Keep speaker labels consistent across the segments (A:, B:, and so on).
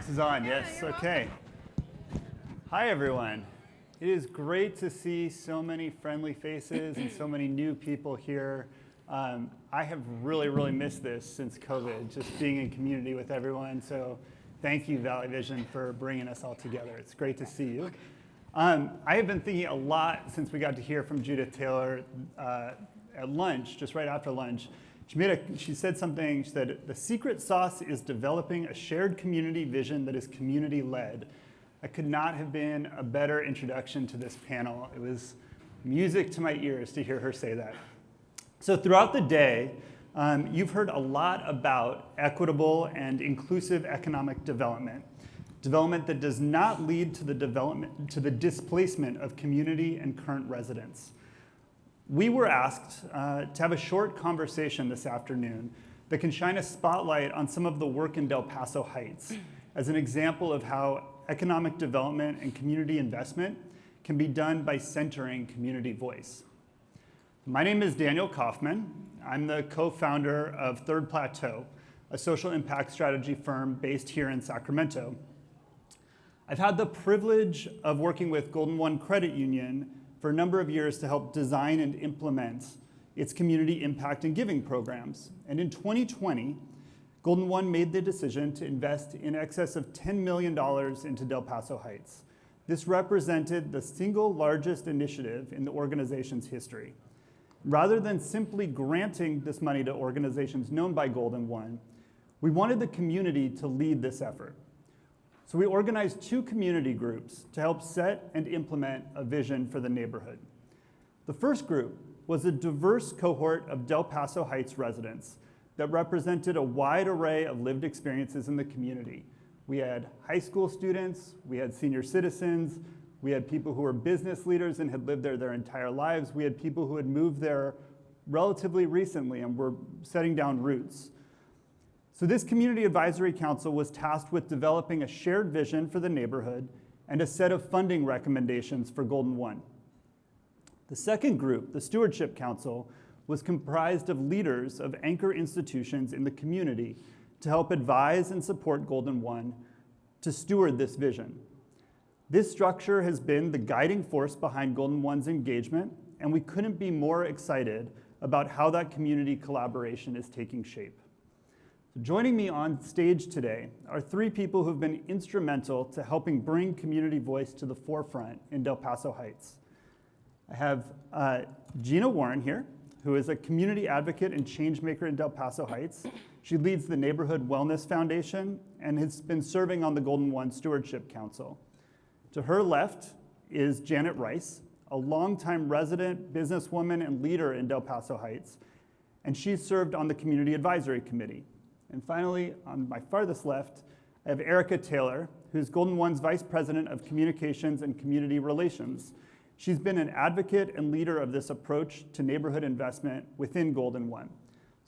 A: This is on, yes, okay. Hi, everyone. It is great to see so many friendly faces and so many new people here. I have really missed this since COVID, just being in community with everyone. So thank you, Valley Vision, for bringing us all together. It's great to see you. I have been thinking a lot since we got to hear from Judith Taylor at lunch, just right after lunch. She said something. She said, the secret sauce is developing a shared community vision that is community-led. I could not have been a better introduction to this panel. It was music to my ears to hear her say that. So throughout the day, you've heard a lot about equitable and inclusive economic development that does not lead to the displacement of community and current residents. We were asked to have a short conversation this afternoon that can shine a spotlight on some of the work in Del Paso Heights as an example of how economic development and community investment can be done by centering community voice. My name is Daniel Kaufman. I'm the co-founder of Third Plateau, a social impact strategy firm based here in Sacramento. I've had the privilege of working with Golden One Credit Union for a number of years to help design and implement its community impact and giving programs. And in 2020, Golden One made the decision to invest in excess of $10 million into Del Paso Heights. This represented the single largest initiative in the organization's history. Rather than simply granting this money to organizations known by Golden One, we wanted the community to lead this effort. So we organized 2 community groups to help set and implement a vision for the neighborhood. The first group was a diverse cohort of Del Paso Heights residents that represented a wide array of lived experiences in the community. We had high school students, we had senior citizens, we had people who were business leaders and had lived there their entire lives. We had people who had moved there relatively recently and were setting down roots. So this Community Advisory Council was tasked with developing a shared vision for the neighborhood and a set of funding recommendations for Golden One. The second group, the Stewardship Council, was comprised of leaders of anchor institutions in the community to help advise and support Golden One to steward this vision. This structure has been the guiding force behind Golden One's engagement, and we couldn't be more excited about how that community collaboration is taking shape. Joining me on stage today are 3 people who've been instrumental to helping bring community voice to the forefront in Del Paso Heights. I have Gina Warren here, who is a community advocate and changemaker in Del Paso Heights. She leads the Neighborhood Wellness Foundation and has been serving on the Golden One Stewardship Council. To her left is Janet Rice, a longtime resident, businesswoman, and leader in Del Paso Heights, and she's served on the Community Advisory Committee. And finally, on my farthest left, I have Erica Taylor, who's Golden One's Vice President of Communications and Community Relations. She's been an advocate and leader of this approach to neighborhood investment within Golden One.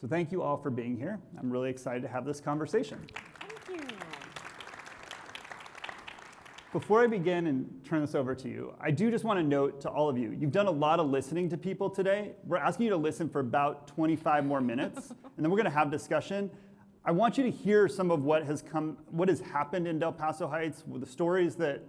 A: So thank you all for being here. I'm really excited to have this conversation.
B: Thank you.
A: Before I begin and turn this over to you, I do just want to note to all of you, you've done a lot of listening to people today. We're asking you to listen for about 25 more minutes, and then we're going to have discussion. I want you to hear some of what has happened in Del Paso Heights, the stories that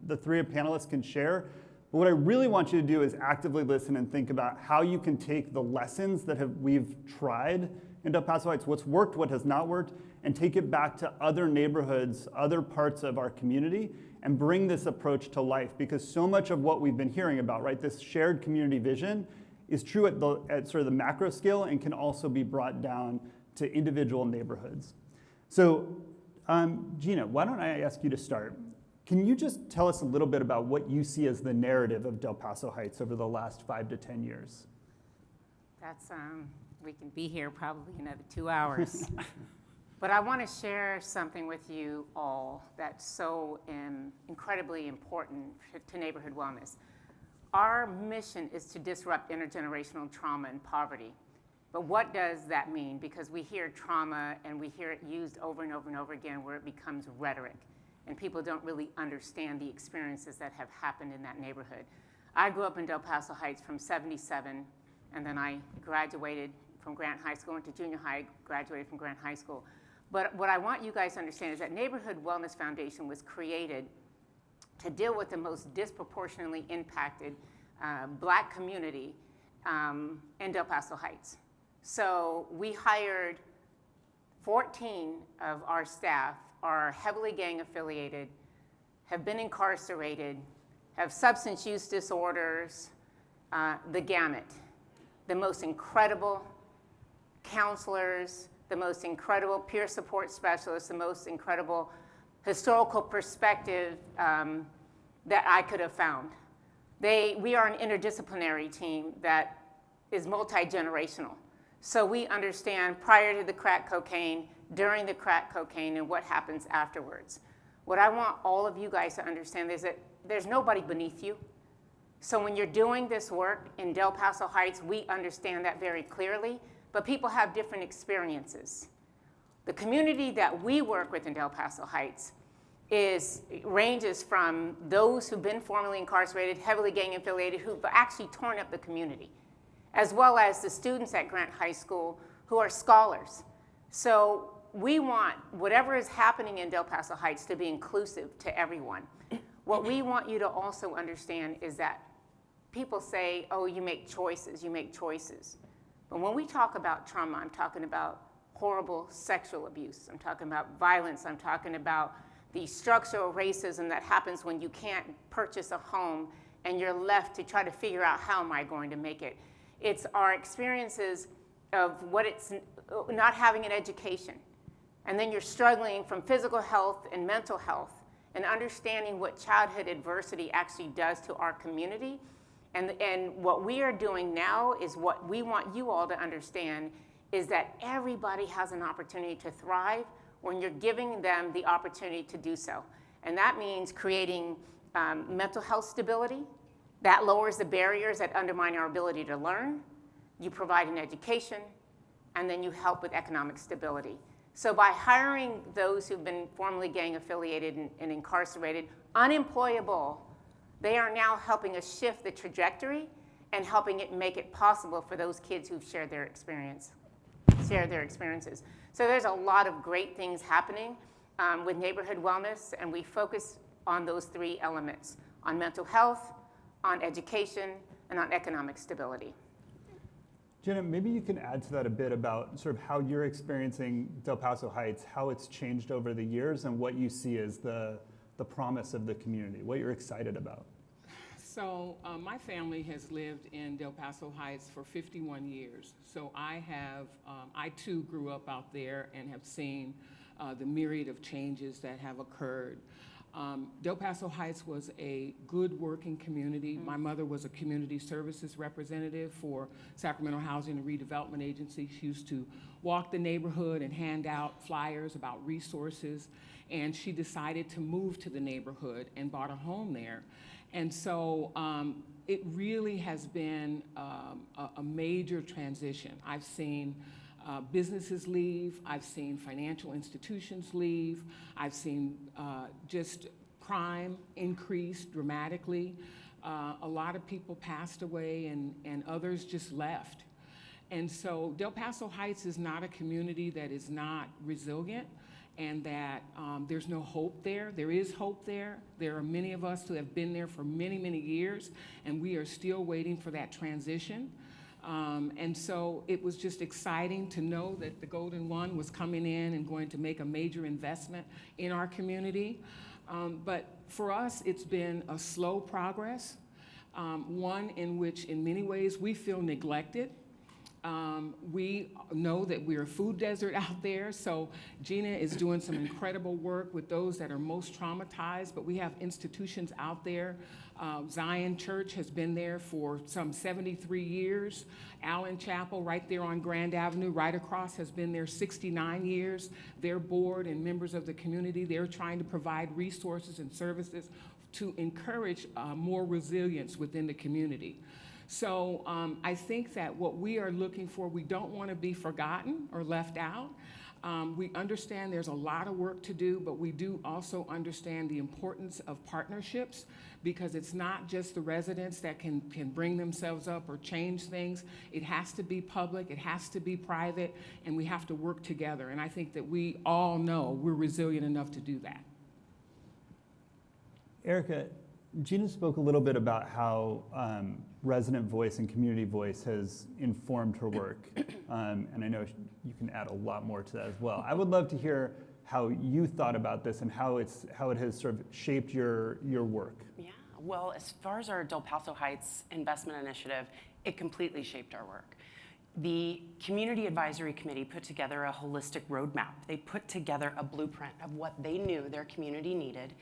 A: the 3 panelists can share. But what I really want you to do is actively listen and think about how you can take the lessons that we've tried in Del Paso Heights, what's worked, what has not worked, and take it back to other neighborhoods, other parts of our community, and bring this approach to life. Because so much of what we've been hearing about, right, this shared community vision is true at sort of the macro scale and can also be brought down to individual neighborhoods. So Gina, why don't I ask you to start? Can you just tell us a little bit about what you see as the narrative of Del Paso Heights over the last 5 to 10 years?
B: That's, we can be here probably another 2 hours. But I want to share something with you all that's so incredibly important to neighborhood wellness. Our mission is to disrupt intergenerational trauma and poverty. But what does that mean? Because we hear trauma and we hear it used over and over and over again where it becomes rhetoric. And people don't really understand the experiences that have happened in that neighborhood. I grew up in Del Paso Heights from '77, and then I graduated from Grant High School, went to junior high, graduated from Grant High School. But what I want you guys to understand is that Neighborhood Wellness Foundation was created to deal with the most disproportionately impacted Black community in Del Paso Heights. So we hired 14 of our staff are heavily gang affiliated, have been incarcerated, have substance use disorders, the gamut. The most incredible counselors, the most incredible peer support specialists, the most incredible historical perspective that I could have found. We are an interdisciplinary team that is multi-generational. So we understand prior to the crack cocaine, during the crack cocaine, and what happens afterwards. What I want all of you guys to understand is that there's nobody beneath you. So when you're doing this work in Del Paso Heights, we understand that very clearly, but people have different experiences. The community that we work with in Del Paso Heights ranges from those who've been formerly incarcerated, heavily gang affiliated, who've actually torn up the community, as well as the students at Grant High School who are scholars. So we want whatever is happening in Del Paso Heights to be inclusive to everyone. What we want you to also understand is that people say, oh, you make choices, you make choices. But when we talk about trauma, I'm talking about horrible sexual abuse. I'm talking about violence. I'm talking about the structural racism that happens when you can't purchase a home and you're left to try to figure out how am I going to make it. It's our experiences of what it's not having an education. And then you're struggling from physical health and mental health and understanding what childhood adversity actually does to our community. And what we are doing now is what we want you all to understand is that everybody has an opportunity to thrive when you're giving them the opportunity to do so. And that means creating mental health stability. That lowers the barriers that undermine our ability to learn. You provide an education, and then you help with economic stability. So by hiring those who've been formerly gang affiliated and incarcerated, unemployable, they are now helping us shift the trajectory and helping it make it possible for those kids who've shared their experiences. So there's a lot of great things happening with neighborhood wellness, and we focus on those three elements, on mental health, on education, and on economic stability.
A: Gina, maybe you can add to that a bit about sort of how you're experiencing Del Paso Heights, how it's changed over the years, and what you see as the promise of the community, what you're excited about.
C: So my family has lived in Del Paso Heights for 51 years. So I too grew up out there and have seen the myriad of changes that have occurred. Del Paso Heights was a good working community. My mother was a community services representative for Sacramento Housing and Redevelopment Agency. She used to walk the neighborhood and hand out flyers about resources, and she decided to move to the neighborhood and bought a home there. And so it really has been a major transition. I've seen businesses leave, I've seen financial institutions leave, I've seen just crime increase dramatically. A lot of people passed away and others just left. And so Del Paso Heights is not a community that is not resilient and that there's no hope there. There is hope there. There are many of us who have been there for many, many years, and we are still waiting for that transition. And so it was just exciting to know that the Golden One was coming in and going to make a major investment in our community. But for us, it's been a slow progress, one in which in many ways we feel neglected. We know that we're a food desert out there, so Gina is doing some incredible work with those that are most traumatized, but we have institutions out there. Zion Church has been there for some 73 years. Allen Chapel, right there on Grand Avenue, right across, has been there 69 years. Their board and members of the community, they're trying to provide resources and services to encourage more resilience within the community. So I think that what we are looking for, we don't want to be forgotten or left out. We understand there's a lot of work to do, but we do also understand the importance of partnerships, because it's not just the residents that can bring themselves up or change things. It has to be public, it has to be private, and we have to work together. And I think that we all know we're resilient enough to do that.
A: Erica, Gina spoke a little bit about how resident voice and community voice has informed her work, and I know you can add a lot more to that as well. I would love to hear how you thought about this and how it has sort of shaped your work.
D: Yeah, well, as far as our Del Paso Heights investment initiative, it completely shaped our work. The Community Advisory Committee put together a holistic roadmap. They put together a blueprint of what they knew their community needed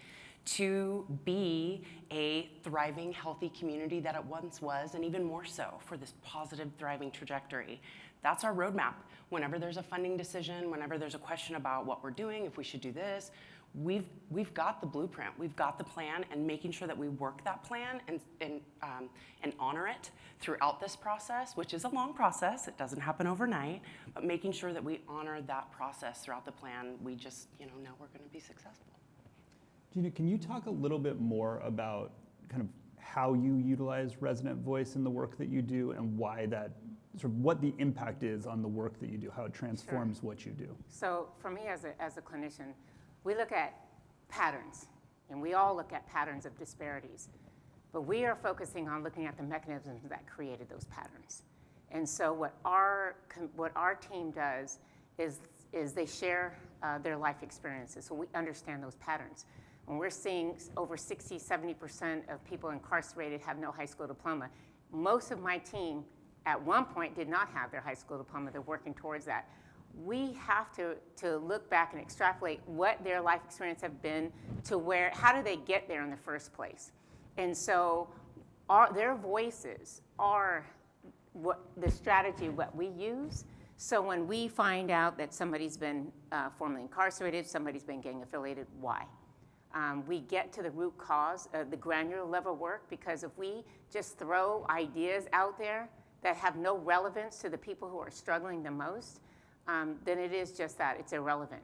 D: to be a thriving, healthy community that it once was, and even more so for this positive, thriving trajectory. That's our roadmap. Whenever there's a funding decision, whenever there's a question about what we're doing, if we should do this, we've got the blueprint, we've got the plan, and making sure that we work that plan and honor it throughout this process, which is a long process. It doesn't happen overnight, but making sure that we honor that process throughout the plan, we just know we're going to be successful.
A: Gina, can you talk a little bit more about kind of how you utilize resident voice in the work that you do, and why that, sort of what the impact is on the work that you do, how it transforms what you do?
B: So for me as a clinician, we look at patterns, and we all look at patterns of disparities, but we are focusing on looking at the mechanisms that created those patterns. And so what our team does is they share their life experiences, so we understand those patterns. When we're seeing over 60-70% of people incarcerated have no high school diploma, most of my team at one point did not have their high school diploma. They're working towards that. We have to look back and extrapolate what their life experience have been to how do they get there in the first place? And so their voices are the strategy what we use. So when we find out that somebody's been formerly incarcerated, somebody's been gang affiliated, why? We get to the root cause of the granular level work, because if we just throw ideas out there that have no relevance to the people who are struggling the most, then it is just that, it's irrelevant.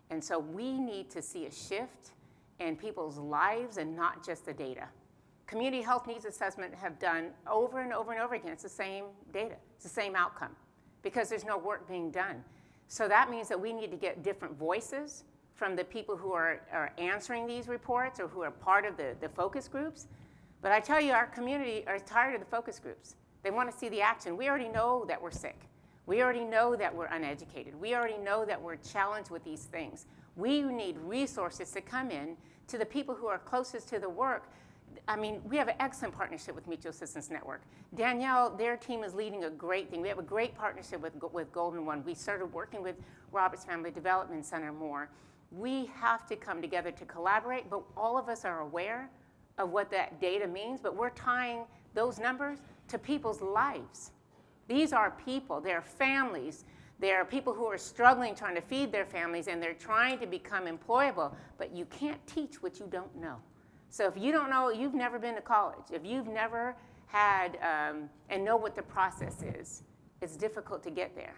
B: And so we need to see a shift in people's lives and not just the data. Community health needs assessment have done over and over and over again. It's the same data, it's the same outcome, because there's no work being done. So that means that we need to get different voices from the people who are answering these reports or who are part of the focus groups. But I tell you, our community are tired of the focus groups. They want to see the action. We already know that we're sick. We already know that we're uneducated. We already know that we're challenged with these things. We need resources to come in to the people who are closest to the work. I mean, we have an excellent partnership with Mutual Assistance Network. Danielle, their team is leading a great thing. We have a great partnership with Golden One. We started working with Roberts Family Development Center more. We have to come together to collaborate, but all of us are aware of what that data means, but we're tying those numbers to people's lives. These are people, they're families, they're people who are struggling trying to feed their families, and they're trying to become employable, but you can't teach what you don't know. So if you don't know, you've never been to college, if you've never had and know what the process is, it's difficult to get there,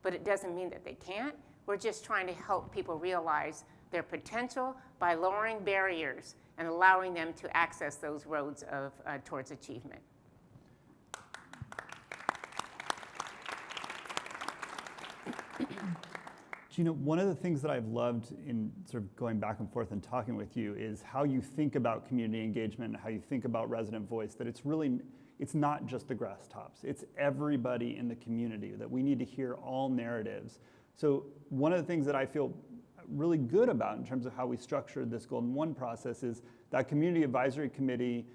B: but it doesn't mean that they can't. We're just trying to help people realize their potential by lowering barriers and allowing them to access those roads towards achievement.
A: Gina, one of the things that I've loved in sort of going back and forth and talking with you is how you think about community engagement and how you think about resident voice, that it's not just the grass tops, it's everybody in the community, that we need to hear all narratives. So one of the things that I feel really good about in terms of how we structured this Golden One process is that Community Advisory Committee,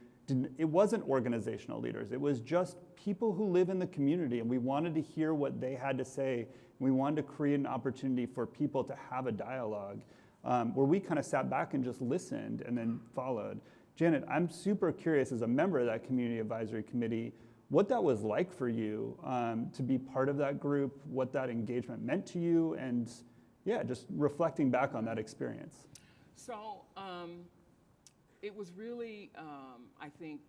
A: it wasn't organizational leaders, it was just people who live in the community, and we wanted to hear what they had to say. We wanted to create an opportunity for people to have a dialogue where we kind of sat back and just listened and then followed. Janet, I'm super curious as a member of that Community Advisory Committee, what that was like for you to be part of that group, what that engagement meant to you, and yeah, just reflecting back on that experience.
C: So it was really, I think,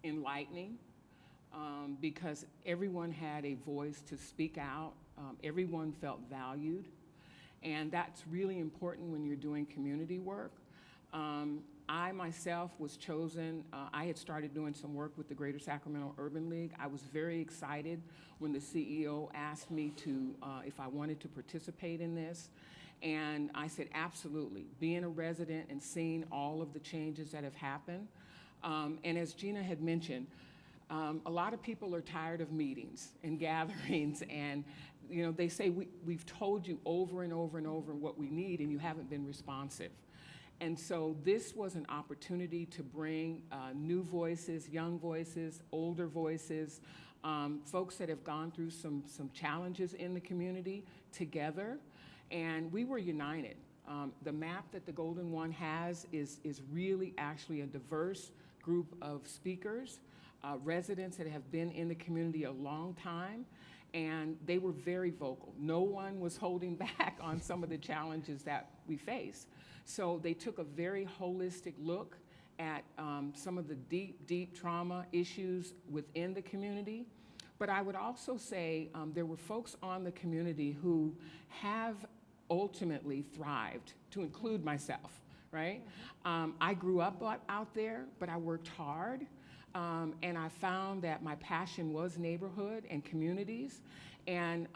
C: enlightening because everyone had a voice to speak out. Everyone felt valued. And that's really important when you're doing community work. I myself was chosen, I had started doing some work with the Greater Sacramento Urban League. I was very excited when the CEO asked me to, if I wanted to participate in this. And I said, absolutely. Being a resident and seeing all of the changes that have happened. And as Gina had mentioned, a lot of people are tired of meetings and gatherings, and they say, we've told you over and over and over what we need, and you haven't been responsive. And so this was an opportunity to bring new voices, young voices, older voices, folks that have gone through some challenges in the community together, and we were united. The map that the Golden One has is really actually a diverse group of speakers, residents that have been in the community a long time, and they were very vocal. No one was holding back on some of the challenges that we face. So they took a very holistic look at some of the deep trauma issues within the community. But I would also say there were folks on the community who have ultimately thrived, to include myself, right? I grew up out there, but I worked hard. And I found that my passion was neighborhood and communities, and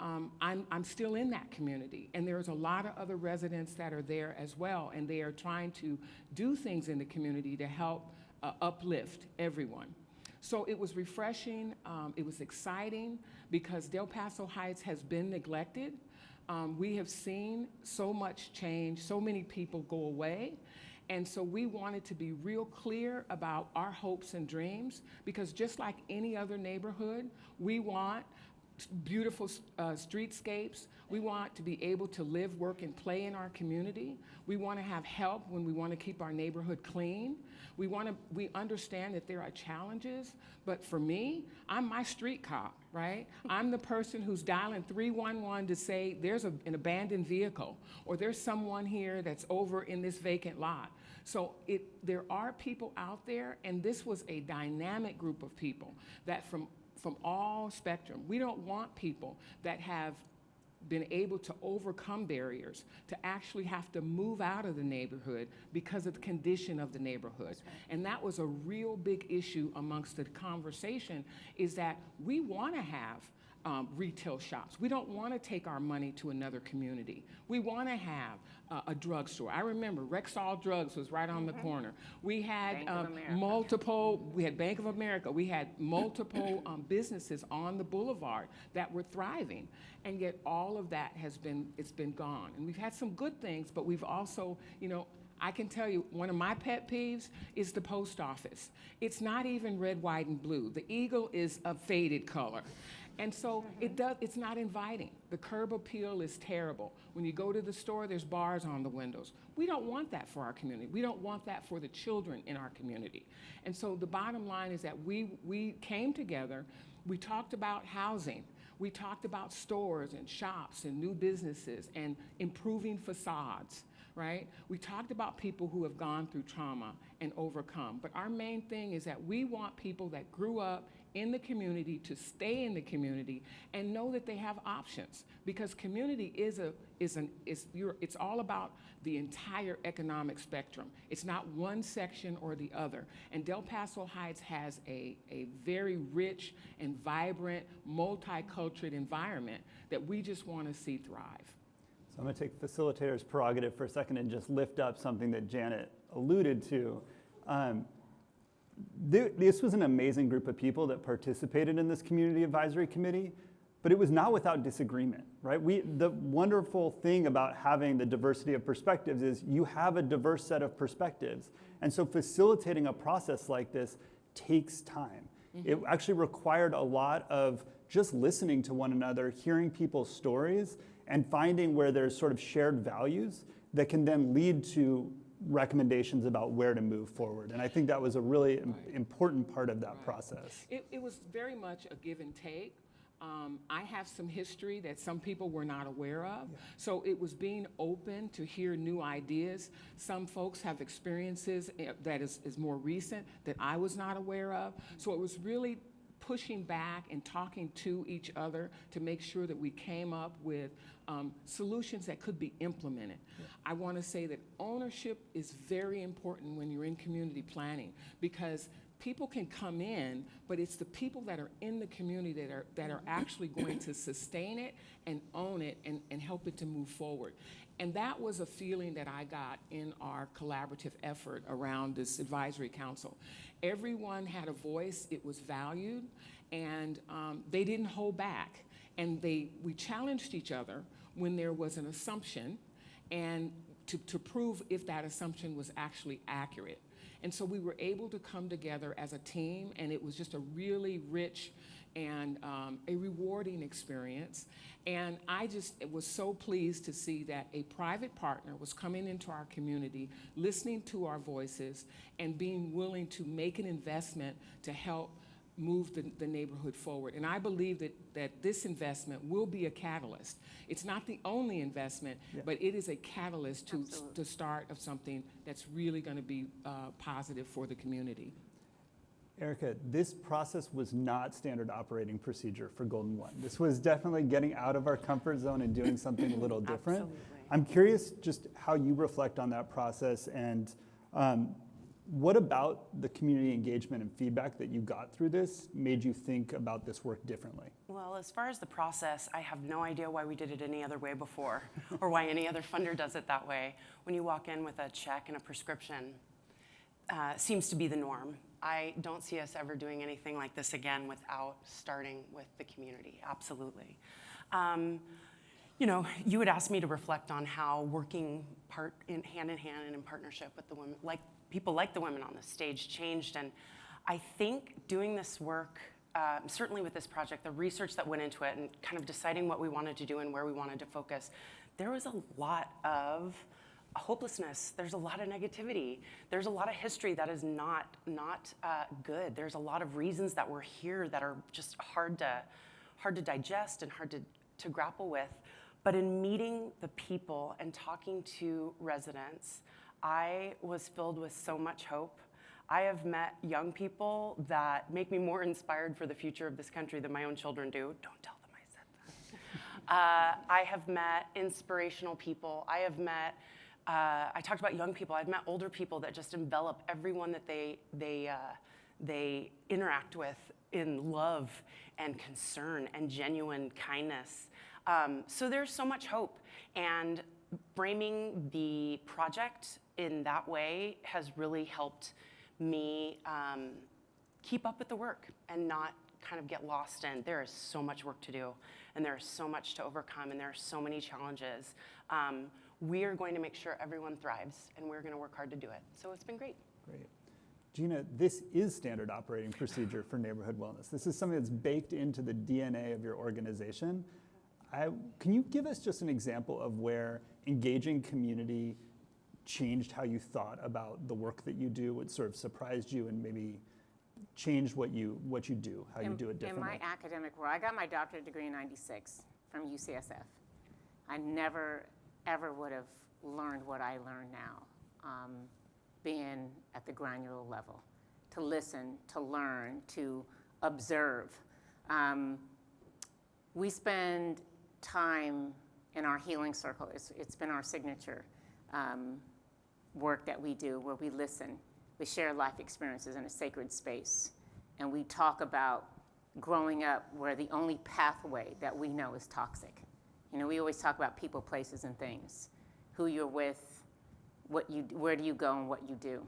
C: I'm still in that community. And there's a lot of other residents that are there as well, and they are trying to do things in the community to help uplift everyone. So it was refreshing, it was exciting, because Del Paso Heights has been neglected. We have seen so much change, so many people go away. And so we wanted to be real clear about our hopes and dreams, because just like any other neighborhood, we want beautiful streetscapes. We want to be able to live, work, and play in our community. We want to have help when we want to keep our neighborhood clean. We understand that there are challenges, but for me, I'm my street cop, right? I'm the person who's dialing 311 to say there's an abandoned vehicle, or there's someone here that's over in this vacant lot. So there are people out there, and this was a dynamic group of people that from all spectrum. We don't want people that have been able to overcome barriers to actually have to move out of the neighborhood because of the condition of the neighborhood. Right. And that was a real big issue amongst the conversation, is that we want to have retail shops. We don't want to take our money to another community. We want to have a drugstore. I remember Rexall Drugs was right on the corner. We had we had Bank of America. We had multiple businesses on the boulevard that were thriving. And yet all of that it's been gone. And we've had some good things, but we've also, I can tell you, one of my pet peeves is the post office. It's not even red, white, and blue. The eagle is a faded color. And so it's not inviting. The curb appeal is terrible. When you go to the store, there's bars on the windows. We don't want that for our community. We don't want that for the children in our community. And so the bottom line is that we came together, we talked about housing, we talked about stores and shops and new businesses and improving facades, right? We talked about people who have gone through trauma and overcome. But our main thing is that we want people that grew up in the community to stay in the community and know that they have options, because community it's all about the entire economic spectrum. It's not one section or the other. And Del Paso Heights has a very rich and vibrant, multicultural environment that we just want to see thrive.
A: So I'm going to take facilitator's prerogative for a second and just lift up something that Janet alluded to. This was an amazing group of people that participated in this community advisory committee, but it was not without disagreement, right? The wonderful thing about having the diversity of perspectives is you have a diverse set of perspectives. And so facilitating a process like this takes time. Mm-hmm. It actually required a lot of just listening to one another, hearing people's stories, and finding where there's sort of shared values that can then lead to recommendations about where to move forward. And I think that was a really important part of that process.
C: It was very much a give and take. I have some history that some people were not aware of. Yeah. So it was being open to hear new ideas. Some folks have experiences that is more recent that I was not aware of. So it was really pushing back and talking to each other to make sure that we came up with solutions that could be implemented. I want to say that ownership is very important when you're in community planning, because people can come in, but it's the people that are in the community that are actually going to sustain it and own it and help it to move forward. And that was a feeling that I got in our collaborative effort around this advisory council. Everyone had a voice, it was valued, and they didn't hold back. And we challenged each other when there was an assumption, and to prove if that assumption was actually accurate. And so we were able to come together as a team, and it was just a really rich and a rewarding experience. And I just was so pleased to see that a private partner was coming into our community, listening to our voices, and being willing to make an investment to help move the neighborhood forward. And I believe that this investment will be a catalyst. It's not the only investment, but it is a catalyst to the start of something that's really going to be positive for the community.
A: Erica, this process was not standard operating procedure for Golden One. This was definitely getting out of our comfort zone and doing something a little different.
D: Absolutely.
A: I'm curious just how you reflect on that process, and what about the community engagement and feedback that you got through this made you think about this work differently?
D: Well, as far as the process, I have no idea why we did it any other way before or why any other funder does it that way. When you walk in with a check and a prescription, seems to be the norm. I don't see us ever doing anything like this again without starting with the community, absolutely. You know, you had asked me to reflect on how working hand in hand and in partnership with the women, like people like the women on the stage, changed. And I think doing this work, certainly with this project, the research that went into it and kind of deciding what we wanted to do and where we wanted to focus, there was a lot of hopelessness. There's a lot of negativity. There's a lot of history that is not good. There's a lot of reasons that we're here that are just hard to digest and hard to grapple with. But in meeting the people and talking to residents, I was filled with so much hope. I have met young people that make me more inspired for the future of this country than my own children do. Don't tell them I said that. I have met inspirational people. I have met, I talked about young people. I've met older people that just envelop everyone that they interact with in love and concern and genuine kindness. So there's so much hope, and framing the project in that way has really helped me keep up with the work and not kind of get lost in. There is so much work to do, and there is so much to overcome, and there are so many challenges. We are going to make sure everyone thrives, and we're going to work hard to do it. So it's been great.
A: Great. Gina, this is standard operating procedure for neighborhood wellness. This is something that's baked into the DNA of your organization. Can you give us just an example of where engaging community changed how you thought about the work that you do, what sort of surprised you and maybe changed what you do, how you do it differently?
B: In my academic world, I got my doctorate degree in '96 from UCSF. I never, ever would have learned what I learn now, being at the granular level, to listen, to learn, to observe. We spend time in our healing circle. It's been our signature work that we do, where we listen, we share life experiences in a sacred space, and we talk about growing up where the only pathway that we know is toxic. You know, we always talk about people, places, and things, who you're with, where do you go, and what you do.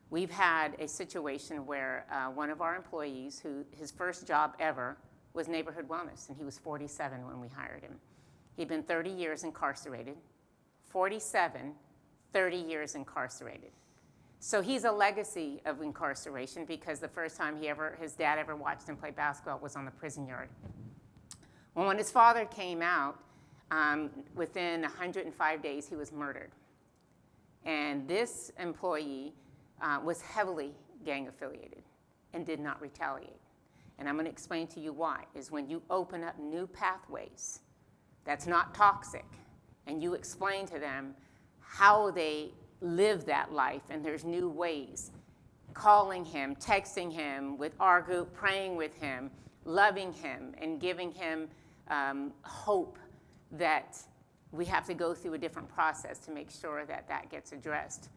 B: We've had a situation where one of our employees, who his first job ever was neighborhood wellness, and he was 47 when we hired him. He'd been 30 years incarcerated, 47, 30 years incarcerated. So he's a legacy of incarceration, because the first time his dad ever watched him play basketball was on the prison yard. Well, when his father came out, within 105 days, he was murdered. And this employee was heavily gang affiliated and did not retaliate. And I'm going to explain to you why, is when you open up new pathways that's not toxic, and you explain to them how they live that life, and there's new ways, calling him, texting him with our group, praying with him, loving him, and giving him hope that we have to go through a different process to make sure that that gets addressed.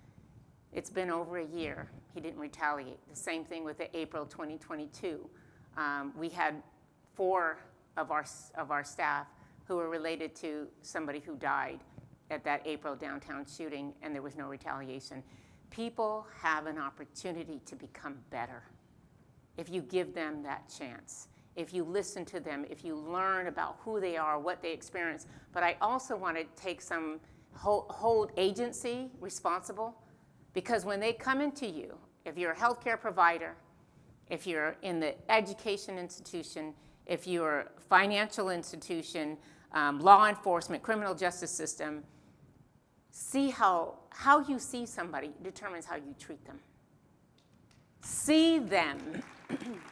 B: It's been over a year. He didn't retaliate. The same thing with the April 2022. We had 4 of our staff who were related to somebody who died at that April downtown shooting, and there was no retaliation. People have an opportunity to become better if you give them that chance, if you listen to them, if you learn about who they are, what they experience. But I also want to take some hold agency responsible, because when they come into you, if you're a healthcare provider, if you're in the education institution, if you're a financial institution, law enforcement, criminal justice system, see how you see somebody determines how you treat them. See them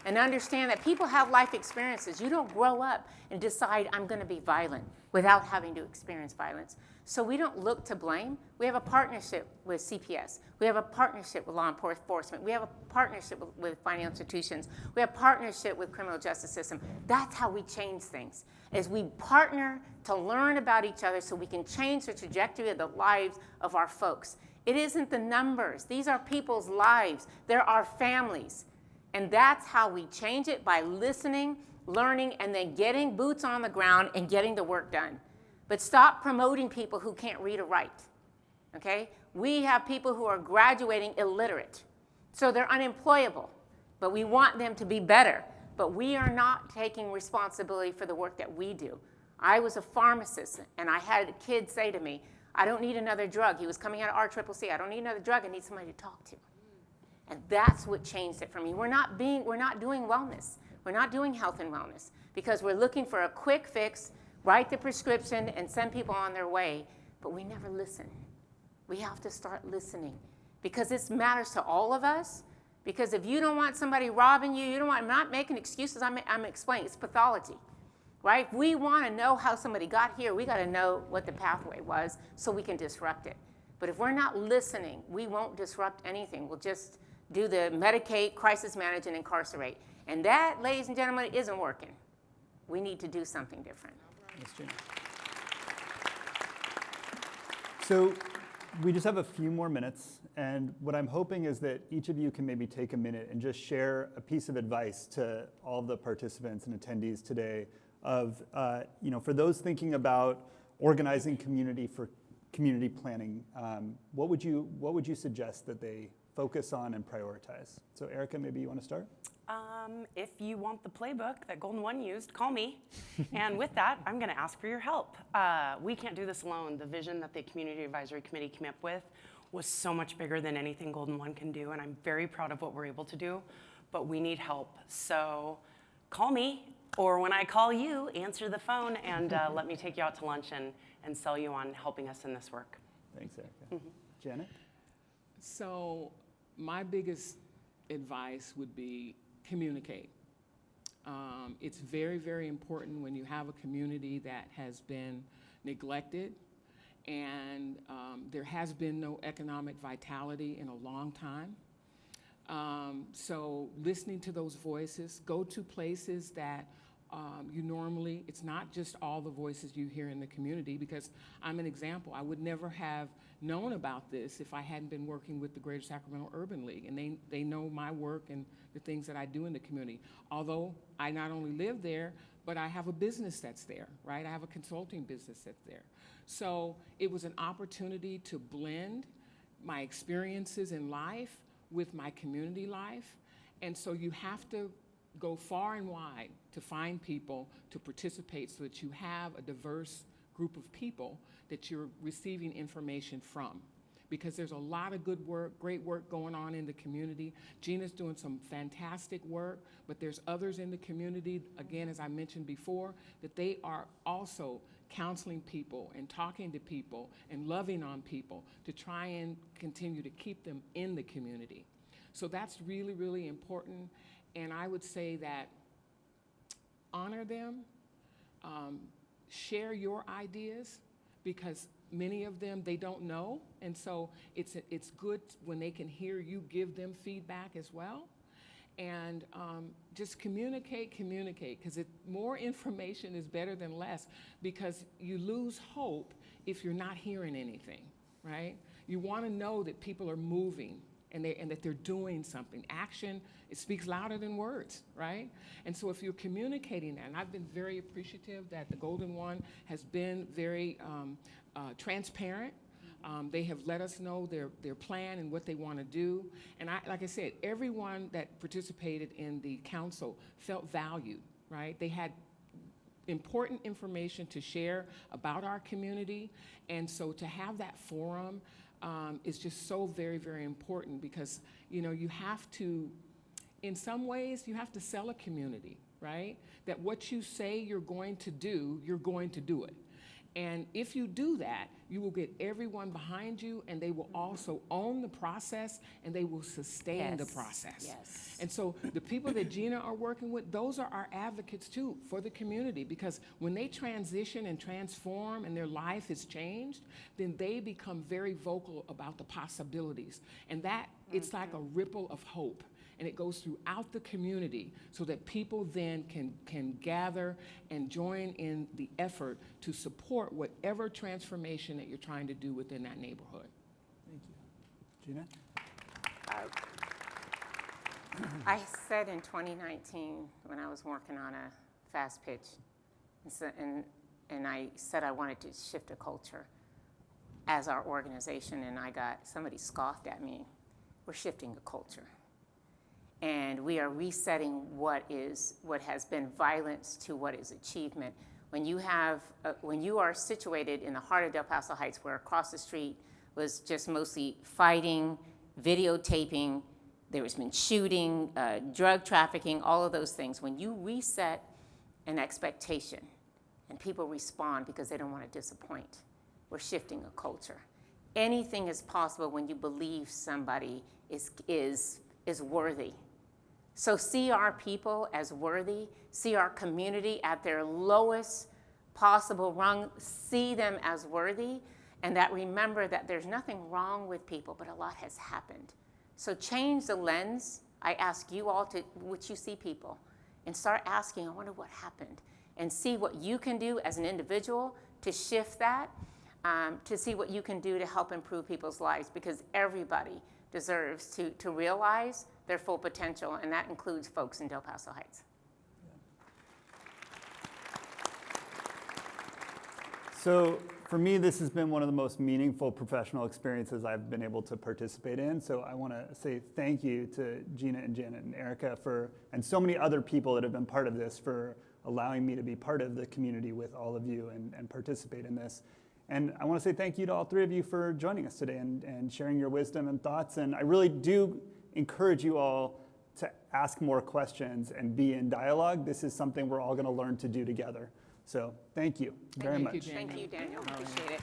B: and understand that people have life experiences. You don't grow up and decide, I'm going to be violent without having to experience violence. So we don't look to blame. We have a partnership with CPS. We have a partnership with law enforcement. We have a partnership with financial institutions. We have a partnership with criminal justice system. That's how we change things, is we partner to learn about each other so we can change the trajectory of the lives of our folks. It isn't the numbers. These are people's lives. They're our families. And that's how we change it, by listening, learning, and then getting boots on the ground and getting the work done. But stop promoting people who can't read or write, okay? We have people who are graduating illiterate, so they're unemployable, but we want them to be better. But we are not taking responsibility for the work that we do. I was a pharmacist, and I had a kid say to me, I don't need another drug. He was coming out of RCCC. I don't need another drug. I need somebody to talk to. And that's what changed it for me. We're not doing wellness. We're not doing health and wellness because we're looking for a quick fix, write the prescription, and send people on their way. But we never listen. We have to start listening because this matters to all of us. Because if you don't want somebody robbing you, I'm not making excuses. I'm explaining. It's pathology, right? If we want to know how somebody got here, we got to know what the pathway was so we can disrupt it. But if we're not listening, we won't disrupt anything. We'll just do the medicate, crisis manage, and incarcerate. And that, ladies and gentlemen, isn't working. We need to do something different.
A: Yes, Gina. So we just have a few more minutes, and what I'm hoping is that each of you can maybe take a minute and just share a piece of advice to all of the participants and attendees today of, for those thinking about organizing community for community planning, what would you suggest that they focus on and prioritize? So Erica, maybe you want to start?
D: If you want the playbook that Golden One used, call me. And with that, I'm going to ask for your help. We can't do this alone. The vision that the Community Advisory Committee came up with was so much bigger than anything Golden One can do, and I'm very proud of what we're able to do, but we need help. So call me, or when I call you, answer the phone and let me take you out to lunch and sell you on helping us in this work.
A: Thanks, Erica. Janet?
C: So my biggest advice would be communicate. It's very, very important when you have a community that has been neglected and there has been no economic vitality in a long time. So listening to those voices, go to places that you normally, it's not just all the voices you hear in the community, because I'm an example. I would never have known about this if I hadn't been working with the Greater Sacramento Urban League, and they know my work and the things that I do in the community. Although I not only live there, but I have a business that's there, right? I have a consulting business that's there. So it was an opportunity to blend my experiences in life with my community life. And so you have to go far and wide to find people to participate so that you have a diverse group of people that you're receiving information from. Because there's a lot of good work, great work going on in the community. Gina's doing some fantastic work, but there's others in the community, again, as I mentioned before, that they are also counseling people and talking to people and loving on people to try and continue to keep them in the community. So that's really, really important. And I would say that honor them, share your ideas, because many of them, they don't know. And so it's good when they can hear you give them feedback as well. And just communicate, because more information is better than less, because you lose hope if you're not hearing anything, right? You want to know that people are moving and that they're doing something. Action, it speaks louder than words, right? And so if you're communicating that, and I've been very appreciative that the Golden One has been very transparent. They have let us know their plan and what they want to do. And like I said, everyone that participated in the council felt valued, right? They had important information to share about our community. And so to have that forum is just so very, very important, because, you know, you have to, in some ways, you have to sell a community, right? That what you say you're going to do, you're going to do it. And if you do that, you will get everyone behind you, and they will also own the process, and they will sustain the process.
B: Yes.
C: And so the people that Gina are working with, those are our advocates too for the community, because when they transition and transform and their life is changed, then they become very vocal about the possibilities. And that, it's like a ripple of hope. And it goes throughout the community so that people then can gather and join in the effort to support whatever transformation that you're trying to do within that neighborhood.
A: Thank you. Gina?
B: I said in 2019, when I was working on a fast pitch, and I said I wanted to shift a culture as our organization, and somebody scoffed at me. We're shifting a culture. And we are resetting what has been violence to what is achievement. When you are situated in the heart of Del Paso Heights, where across the street was just mostly fighting, videotaping, there has been shooting, drug trafficking, all of those things. When you reset an expectation and people respond because they don't want to disappoint, we're shifting a culture. Anything is possible when you believe somebody is worthy. So see our people as worthy, see our community at their lowest possible rung, see them as worthy, and that remember that there's nothing wrong with people, but a lot has happened. So change the lens. I ask you all to, which you see people, and start asking, I wonder what happened, and see what you can do as an individual to shift that, to see what you can do to help improve people's lives, because everybody deserves to realize their full potential, and that includes folks in Del Paso Heights.
A: So for me, this has been one of the most meaningful professional experiences I've been able to participate in. So I want to say thank you to Gina and Janet and Erica and so many other people that have been part of this, for allowing me to be part of the community with all of you and participate in this. And I want to say thank you to all three of you for joining us today and sharing your wisdom and thoughts. And I really do encourage you all to ask more questions and be in dialogue. This is something we're all going to learn to do together. So thank you very much.
B: Thank you, Daniel. Appreciate it.